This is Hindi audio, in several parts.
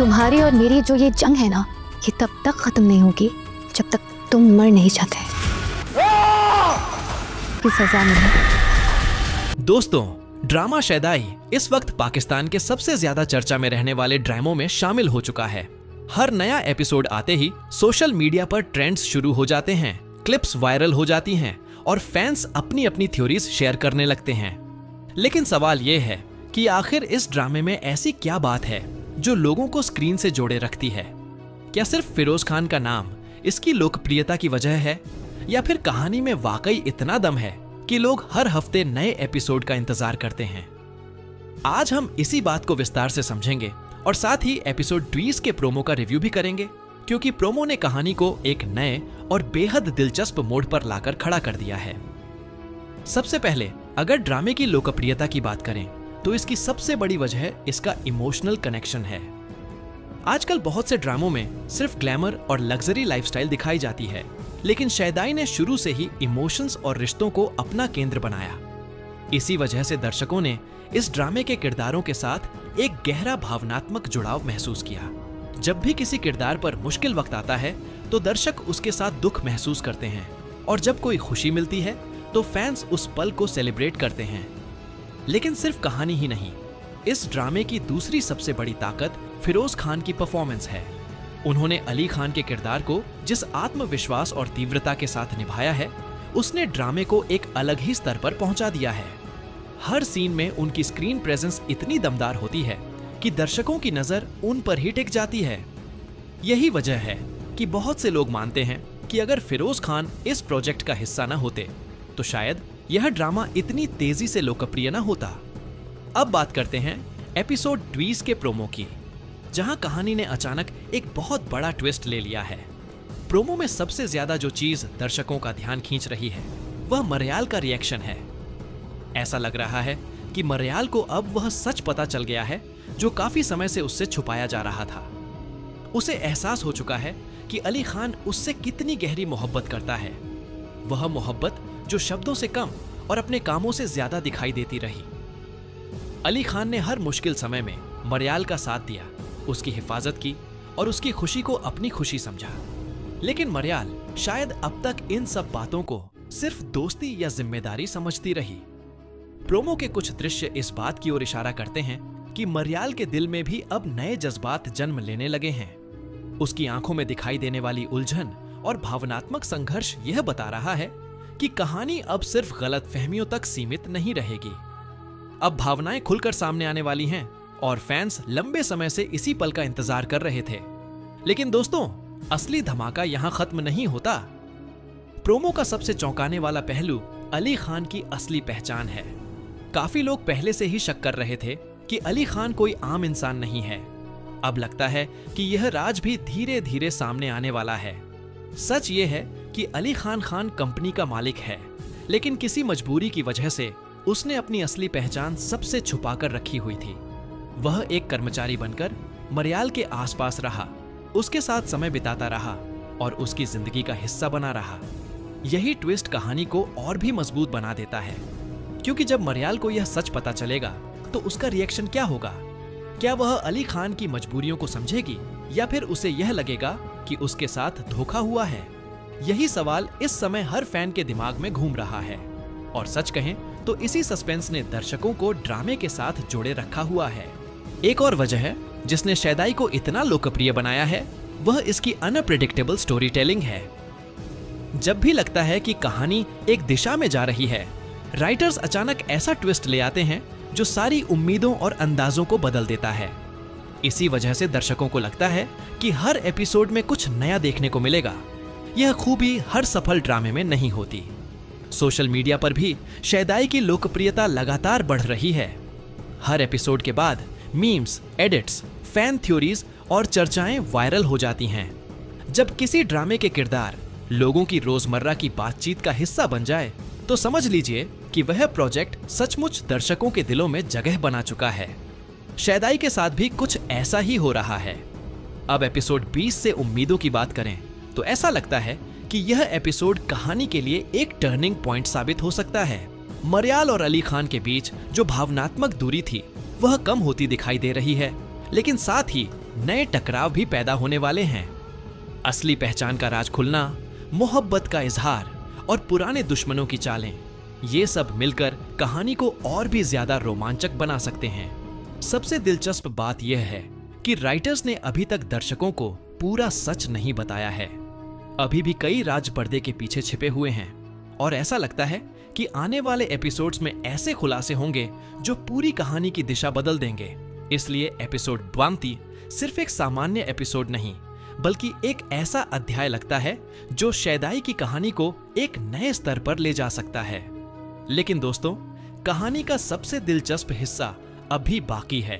तुम्हारी और मेरी जो ये जंग है ना, ये तब तक खत्म नहीं होगी जब तक तुम मर नहीं जाते। की सजा मिले। दोस्तों, ड्रामा शैदाई इस वक्त पाकिस्तान के सबसे ज्यादा चर्चा में रहने वाले ड्रामों में शामिल हो चुका है। हर नया एपिसोड आते ही सोशल मीडिया पर ट्रेंड्स शुरू हो जाते हैं, क्लिप्स वायरल हो जाती हैं और फैंस अपनी अपनी थ्योरीज शेयर करने लगते हैं। लेकिन सवाल ये है कि आखिर इस ड्रामे में ऐसी क्या बात है जो लोगों को स्क्रीन से जोड़े रखती है? क्या सिर्फ फिरोज खान का नाम इसकी लोकप्रियता की वजह है, या फिर कहानी में वाकई इतना दम है कि लोग हर हफ्ते नए एपिसोड का इंतजार करते हैं? आज हम इसी बात को विस्तार से समझेंगे और साथ ही एपिसोड 20 के प्रोमो का रिव्यू भी करेंगे, क्योंकि प्रोमो ने कहानी को एक नए और बेहद दिलचस्प मोड़ पर लाकर खड़ा कर दिया है। सबसे पहले अगर ड्रामे की लोकप्रियता की बात करें तो इसकी सबसे बड़ी वजह इसका इमोशनल कनेक्शन है। आजकल बहुत से ड्रामों में सिर्फ ग्लैमर और लग्जरी लाइफस्टाइल दिखाई जाती है, लेकिन शैदाई ने शुरू से ही इमोशंस और रिश्तों को अपना केंद्र बनाया। इसी वजह से दर्शकों ने इस ड्रामे के किरदारों के साथ एक गहरा भावनात्मक जुड़ाव महसूस किया। जब भी किसी किरदार पर मुश्किल वक्त आता है तो दर्शक उसके साथ दुख महसूस करते हैं, और जब कोई खुशी मिलती है तो फैंस उस पल को सेलिब्रेट करते हैं। लेकिन सिर्फ कहानी ही नहीं, इस ड्रामे की दूसरी सबसे बड़ी ताकत फिरोज खान की परफॉर्मेंस है। उन्होंने अली खान के किरदार को जिस आत्मविश्वास और तीव्रता के साथ निभाया है, उसने ड्रामे को एक अलग ही स्तर पर पहुंचा दिया है। हर सीन में उनकी स्क्रीन प्रेजेंस इतनी दमदार होती है कि दर्शकों की नजर उन पर ही टिक जाती है। यही वजह है कि बहुत से लोग मानते हैं कि अगर फिरोज खान इस प्रोजेक्ट का हिस्सा न होते तो शायद यह ड्रामा इतनी तेजी से लोकप्रिय न होता। अब बात करते हैं एपिसोड 20 के प्रोमो की, जहां कहानी ने अचानक एक बहुत बड़ा ट्विस्ट ले लिया है। प्रोमो में सबसे ज्यादा जो चीज दर्शकों का ध्यान खींच रही है वह मरयाल का रिएक्शन है। ऐसा लग रहा है कि मरयाल को अब वह सच पता चल गया है जो काफी समय से उससे छुपाया जा रहा था। उसे एहसास हो चुका है कि अली खान उससे कितनी गहरी मोहब्बत करता है, वह मोहब्बत जो शब्दों से कम और अपने कामों से ज्यादा दिखाई देती रही। अली खान ने हर मुश्किल समय में मरयाल का साथ दिया, उसकी हिफाजत की और उसकी खुशी को अपनी खुशी समझा। लेकिन मरयाल शायद अब तक इन सब बातों को सिर्फ दोस्ती या जिम्मेदारी समझती रही। प्रोमो के कुछ दृश्य इस बात की ओर इशारा करते हैं कि मरयाल के दिल में भी अब नए जज्बात जन्म लेने लगे हैं। उसकी आंखों में दिखाई देने वाली उलझन और भावनात्मक संघर्ष यह बता रहा है कि कहानी अब सिर्फ गलतफहमियों तक सीमित नहीं रहेगी। अब भावनाएं खुलकर सामने आने वाली हैं और फैंस लंबे समय से इसी पल का इंतजार कर रहे थे। लेकिन दोस्तों, असली धमाका यहां खत्म नहीं होता। प्रोमो का सबसे चौंकाने वाला पहलू अली खान की असली पहचान है। काफी लोग पहले से ही शक कर रहे थे कि अली खान कोई आम इंसान नहीं है। अब लगता है कि यह राज भी धीरे धीरे सामने आने वाला है। सच ये है कि अली खान कंपनी का मालिक है, लेकिन किसी मजबूरी की वजह से उसने अपनी असली पहचान सबसे छुपा कर रखी हुई थी। वह एक कर्मचारी बनकर मरयाल के आसपास रहा, उसके साथ समय बिताता रहा और उसकी जिंदगी का हिस्सा बना रहा। यही ट्विस्ट कहानी को और भी मजबूत बना देता है, क्योंकि जब मरयाल को यह सच पता चलेगा तो उसका रिएक्शन क्या होगा? क्या वह अली खान की मजबूरियों को समझेगी या फिर उसे यह लगेगा कि उसके साथ धोखा हुआ है? यही सवाल इस समय हर फैन के दिमाग में घूम रहा है, और सच कहें तो इसी सस्पेंस ने दर्शकों को ड्रामे के साथ जोड़े रखा हुआ है। एक और वजह है जिसने शैदाई को इतना लोकप्रिय बनाया है, वह इसकी अनप्रेडिक्टेबल स्टोरी टेलिंग है। जब भी लगता है कि कहानी एक दिशा में जा रही है, राइटर्स अचानक ऐसा ट्विस्ट ले आते हैं जो सारी उम्मीदों और अंदाजों को बदल देता है। इसी वजह से दर्शकों को लगता है कि हर एपिसोड में कुछ नया देखने को मिलेगा। यह खूबी हर सफल ड्रामे में नहीं होती। सोशल मीडिया पर भी शैदाई की लोकप्रियता लगातार बढ़ रही है। हर एपिसोड के बाद मीम्स, एडिट्स, फैन थ्योरीज और चर्चाएं वायरल हो जाती हैं। जब किसी ड्रामे के किरदार लोगों की रोजमर्रा की बातचीत का हिस्सा बन जाए तो समझ लीजिए कि वह प्रोजेक्ट सचमुच दर्शकों के दिलों में जगह बना चुका है। शैदाई के साथ भी कुछ ऐसा ही हो रहा है। अब एपिसोड 20 से उम्मीदों की बात करें तो ऐसा लगता है कि यह एपिसोड कहानी के लिए एक टर्निंग पॉइंट साबित हो सकता है। मरयाल और अली खान के बीच जो भावनात्मक दूरी थी वह कम होती दिखाई दे रही है, लेकिन साथ ही नए टकराव भी पैदा होने वाले हैं। असली पहचान का राज खुलना, मोहब्बत का इजहार और पुराने दुश्मनों की चालें, ये सब मिलकर कहानी को और भी ज्यादा रोमांचक बना सकते हैं। सबसे दिलचस्प बात यह है कि राइटर्स ने अभी तक दर्शकों को पूरा सच नहीं बताया है। अभी भी कई राज पर्दे के पीछे छिपे हुए हैं और ऐसा लगता है कि आने वाले एपिसोड्स में ऐसे खुलासे होंगे जो पूरी कहानी की दिशा बदल देंगे। इसलिए एपिसोड 20 सिर्फ एक सामान्य एपिसोड नहीं, बल्कि एक ऐसा अध्याय लगता है जो शैदाई की कहानी को एक नए स्तर पर ले जा सकता है। लेकिन दोस्तों, कहानी का सबसे दिलचस्प हिस्सा अभी बाकी है,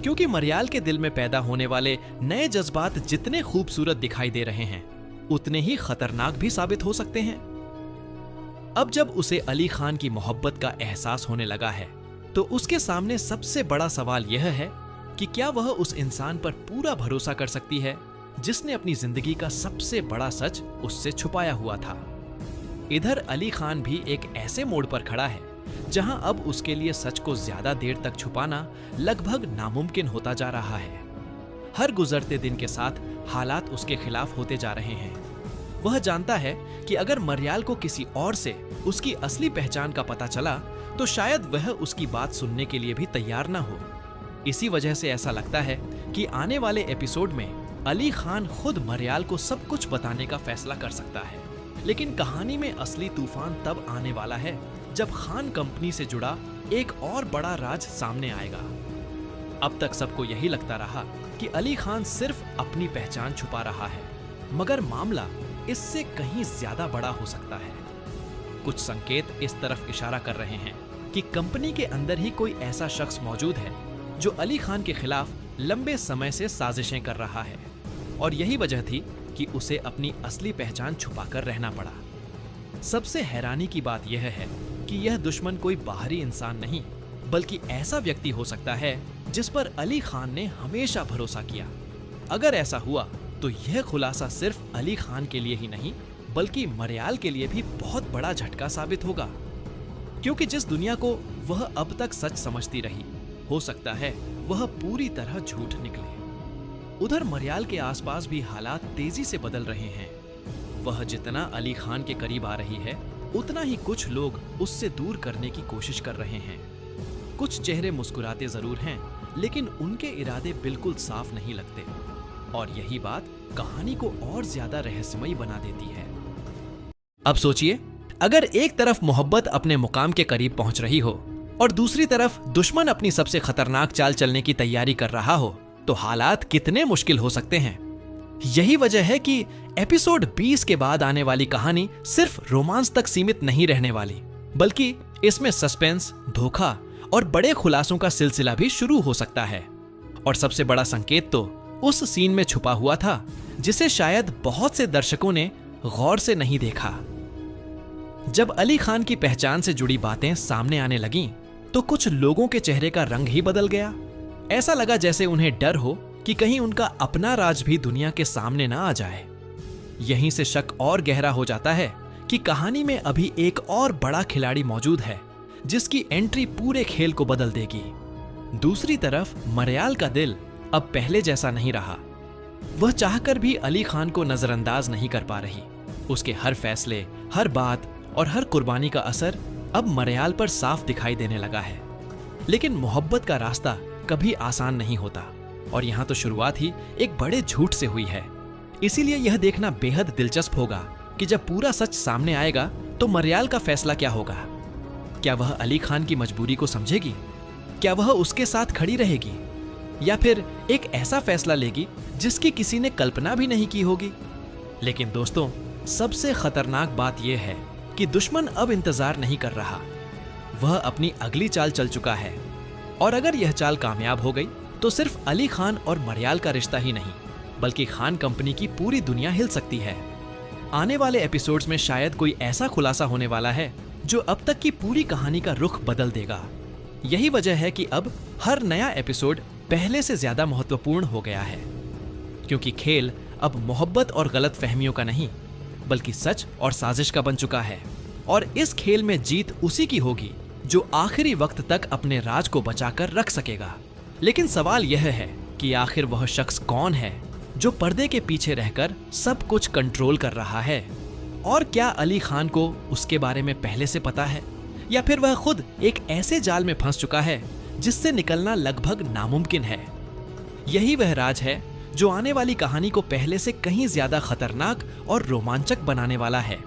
क्योंकि मरियाल के दिल में पैदा होने वाले नए जज्बात जितने खूबसूरत दिखाई दे रहे हैं, उतने ही खतरनाक भी साबित हो सकते हैं। अब जब उसे अली खान की मोहब्बत का एहसास होने लगा है, तो उसके सामने सबसे बड़ा सवाल यह है कि क्या वह उस इंसान पर पूरा भरोसा कर सकती है जिसने अपनी जिंदगी का सबसे बड़ा सच उससे छुपाया हुआ था। इधर अली खान भी एक ऐसे मोड़ पर खड़ा है जहां अब उसके लिए सच को ज्यादा देर तक छुपाना लगभग नामुमकिन होता जा रहा है। हर गुजरते दिन के साथ हालात उसके खिलाफ होते जा रहे हैं। वह जानता है कि अगर मरियाल को किसी और से उसकी असली पहचान का पता चला तो शायद वह उसकी बात सुनने के लिए भी तैयार ना हो। इसी वजह से ऐसा लगता है कि आने वाले एपिसोड में अली खान खुद मरियाल को सब कुछ बताने का फैसला कर सकता है। लेकिन कहानी में असली तूफान तब आने वाला है जब खान कंपनी से जुड़ा एक और बड़ा राज सामने आएगा। अब तक सबको यही लगता रहा कि अली खान सिर्फ अपनी पहचान छुपा रहा है, मगर मामला इससे कहीं ज्यादा बड़ा हो सकता है। कुछ संकेत इस तरफ इशारा कर रहे हैं कि कंपनी के अंदर ही कोई ऐसा शख्स मौजूद है जो अली खान के खिलाफ लंबे समय से साजिशें कर रहा है, और यही वजह थी कि उसे अपनी असली पहचान छुपाकर रहना पड़ा। सबसे हैरानी की बात यह है कि यह दुश्मन कोई बाहरी इंसान नहीं, बल्कि ऐसा व्यक्ति हो सकता है जिस पर अली खान ने हमेशा भरोसा किया। अगर ऐसा हुआ तो यह खुलासा सिर्फ अली खान के लिए ही नहीं, बल्कि मरियाल के लिए भी बहुत बड़ा झटका साबित होगा, क्योंकि जिस दुनिया को वह अब तक सच समझती रही, हो सकता है वह पूरी तरह झूठ निकले। उधर मरियाल के आसपास भी हालात तेजी से बदल रहे हैं। वह जितना अली खान के करीब आ रही है, उतना ही कुछ लोग उससे दूर करने की कोशिश कर रहे हैं। कुछ चेहरे मुस्कुराते जरूर हैं, लेकिन उनके इरादे बिल्कुल साफ नहीं लगते, और यही बात कहानी को और ज्यादा रहस्यमयी बना देती है। अब सोचिए, अगर एक तरफ मोहब्बत अपने मुकाम के करीब पहुंच रही हो और दूसरी तरफ दुश्मन अपनी सबसे खतरनाक चाल चलने की तैयारी कर रहा हो, तो हालात कितने मुश्किल हो सकते हैं। यही वजह है कि एपिसोड 20 के बाद आने वाली कहानी सिर्फ रोमांस तक सीमित नहीं रहने वाली, बल्कि इसमें सस्पेंस, धोखा और बड़े खुलासों का सिलसिला भी शुरू हो सकता है। और सबसे बड़ा संकेत तो उस सीन में छुपा हुआ था जिसे शायद बहुत से दर्शकों ने गौर से नहीं देखा। जब अली खान की पहचान से जुड़ी बातें सामने आने लगीं, तो कुछ लोगों के चेहरे का रंग ही बदल गया। ऐसा लगा जैसे उन्हें डर हो कि कहीं उनका अपना राज भी दुनिया के सामने ना आ जाए। यहीं से शक और गहरा हो जाता है कि कहानी में अभी एक और बड़ा खिलाड़ी मौजूद है जिसकी एंट्री पूरे खेल को बदल देगी। दूसरी तरफ मरियाल का दिल अब पहले जैसा नहीं रहा। वह चाहकर भी अली खान को नजरअंदाज नहीं कर पा रही। उसके हर फैसले, हर बात और हर कुर्बानी का असर अब मरियाल पर साफ दिखाई देने लगा है। लेकिन मोहब्बत का रास्ता कभी आसान नहीं होता, और यहाँ तो शुरुआत ही एक बड़े झूठ से हुई है। इसीलिए यह देखना बेहद दिलचस्प होगा कि जब पूरा सच सामने आएगा तो मरियाल का फैसला क्या होगा। क्या वह अली खान की मजबूरी को समझेगी? क्या वह उसके साथ खड़ी रहेगी, या फिर एक ऐसा फैसला लेगी जिसकी किसी ने कल्पना भी नहीं की होगी? लेकिन दोस्तों, सबसे खतरनाक बात यह है कि दुश्मन अब इंतजार नहीं कर रहा। वह अपनी अगली चाल चल चुका है, और अगर यह चाल कामयाब हो गई तो सिर्फ अली खान और मरियाल का रिश्ता ही नहीं, बल्कि खान कंपनी की पूरी दुनिया हिल सकती है। आने वाले एपिसोड्स में शायद कोई ऐसा खुलासा होने वाला है जो अब तक की पूरी कहानी का रुख बदल देगा। यही वजह है कि अब हर नया एपिसोड पहले से ज्यादा महत्वपूर्ण हो गया है, क्योंकि खेल अब मोहब्बत और गलत फहमियों का नहीं, बल्कि सच और साजिश का बन चुका है। और इस खेल में जीत उसी की होगी जो आखिरी वक्त तक अपने राज को बचाकर रख सकेगा। लेकिन सवाल यह है कि आखिर वह शख्स कौन है जो पर्दे के पीछे रहकर सब कुछ कंट्रोल कर रहा है। और क्या अली खान को उसके बारे में पहले से पता है, या फिर वह खुद एक ऐसे जाल में फंस चुका है जिससे निकलना लगभग नामुमकिन है। यही वह राज है जो आने वाली कहानी को पहले से कहीं ज्यादा खतरनाक और रोमांचक बनाने वाला है।